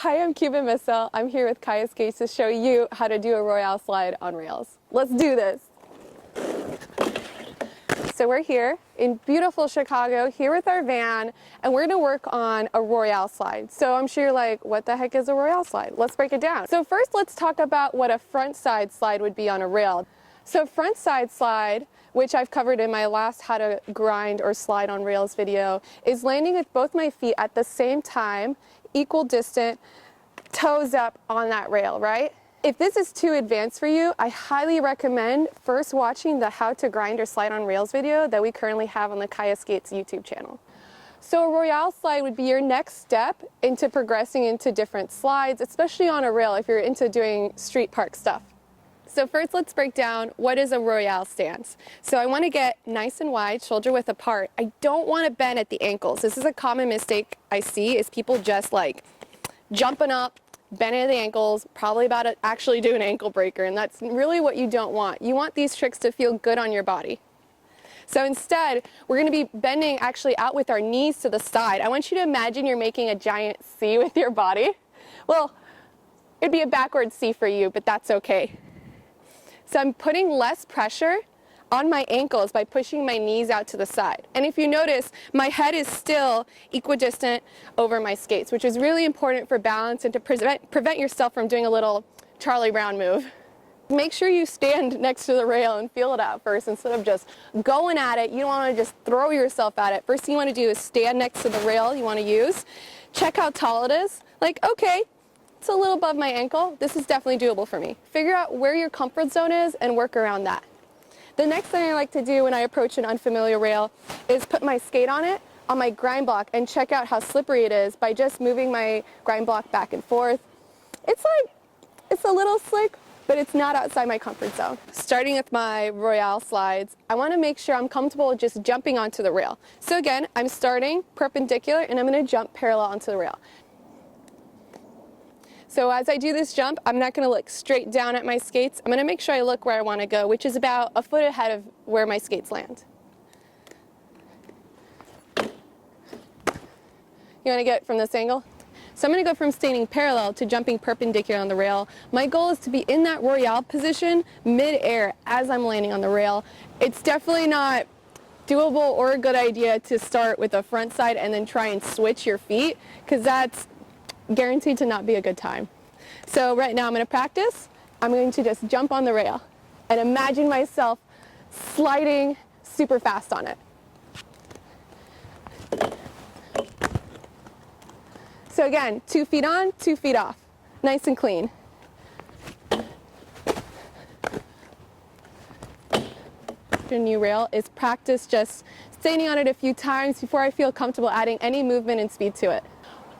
Hi, I'm Cuban Miss Elle. I'm here with Kaya Skates to show you how to do a Royale Slide on rails. Let's do this. So we're here in beautiful Chicago, here with our van, and we're going to work on a Royale Slide. So I'm sure you're like, what the heck is a Royale Slide? Let's break it down. So first, let's talk about what a front side slide would be on a rail. So front side slide, which I've covered in my last how to grind or slide on rails video, is landing with both my feet at the same time, equal distant, toes up on that rail, right? If this is too advanced for you, I highly recommend first watching the how to grind or slide on rails video that we currently have on the Kaya Skates YouTube channel. So a Royale Slide would be your next step into progressing into different slides, especially on a rail if you're into doing street park stuff. So first, let's break down what is a Royale stance. So I want to get nice and wide, shoulder width apart. I don't want to bend at the ankles. This is a common mistake I see, is people just like jumping up, bending at the ankles, probably about to actually do an ankle breaker, and that's really what you don't want. You want these tricks to feel good on your body. So instead, we're going to be bending actually out with our knees to the side. I want you to imagine you're making a giant C with your body. Well, it'd be a backward C for you, but that's okay. So I'm putting less pressure on my ankles by pushing my knees out to the side. And if you notice, my head is still equidistant over my skates, which is really important for balance and to prevent yourself from doing a little Charlie Brown move. Make sure you stand next to the rail and feel it out first instead of just going at it. You don't want to just throw yourself at it. First thing you want to do is stand next to the rail you want to use. Check how tall it is. Like, okay, it's a little above my ankle. This is definitely doable for me. Figure out where your comfort zone is and work around that. The next thing I like to do when I approach an unfamiliar rail is put my skate on it, on my grind block, and check out how slippery it is by just moving my grind block back and forth. It's a little slick, but it's not outside my comfort zone. Starting with my Royale slides, I want to make sure I'm comfortable just jumping onto the rail. So again, I'm starting perpendicular and I'm going to jump parallel onto the rail. So as I do this jump, I'm not going to look straight down at my skates. I'm going to make sure I look where I want to go, which is about a foot ahead of where my skates land. You want to get it from this angle? So I'm going to go from standing parallel to jumping perpendicular on the rail. My goal is to be in that Royale position mid-air as I'm landing on the rail. It's definitely not doable or a good idea to start with a front side and then try and switch your feet, because that's guaranteed to not be a good time. So right now I'm going to practice. I'm going to just jump on the rail and imagine myself sliding super fast on it. So again, 2 feet on, 2 feet off. Nice and clean. Your new rail is practice just standing on it a few times before I feel comfortable adding any movement and speed to it.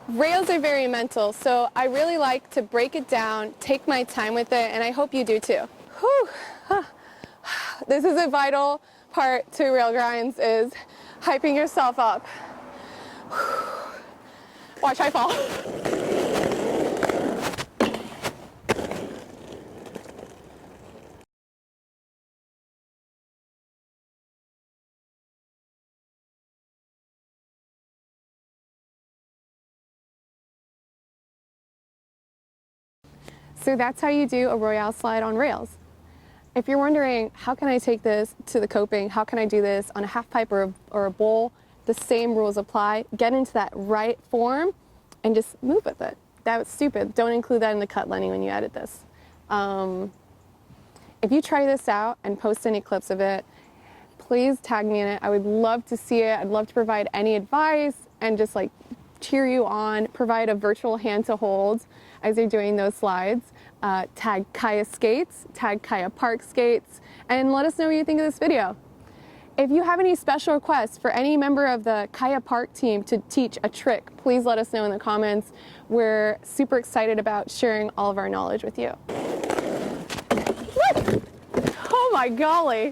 Rails are very mental, so I really like to break it down, take my time with it, and I hope you do too. Whew. This is a vital part to rail grinds, is hyping yourself up. Watch I fall. So that's how you do a Royale Slide on rails. If you're wondering, how can I take this to the coping? How can I do this on a half pipe or a bowl? The same rules apply. Get into that right form and just move with it. That was stupid. Don't include that in the cut lining when you edit this. If you try this out and post any clips of it, please tag me in it. I would love to see it. I'd love to provide any advice and just like cheer you on, provide a virtual hand to hold as you're doing those slides. Tag Kaya Skates, tag Kaya Park Skates, and let us know what you think of this video. If you have any special requests for any member of the Kaya Park team to teach a trick, please let us know in the comments. We're super excited about sharing all of our knowledge with you. Oh my golly!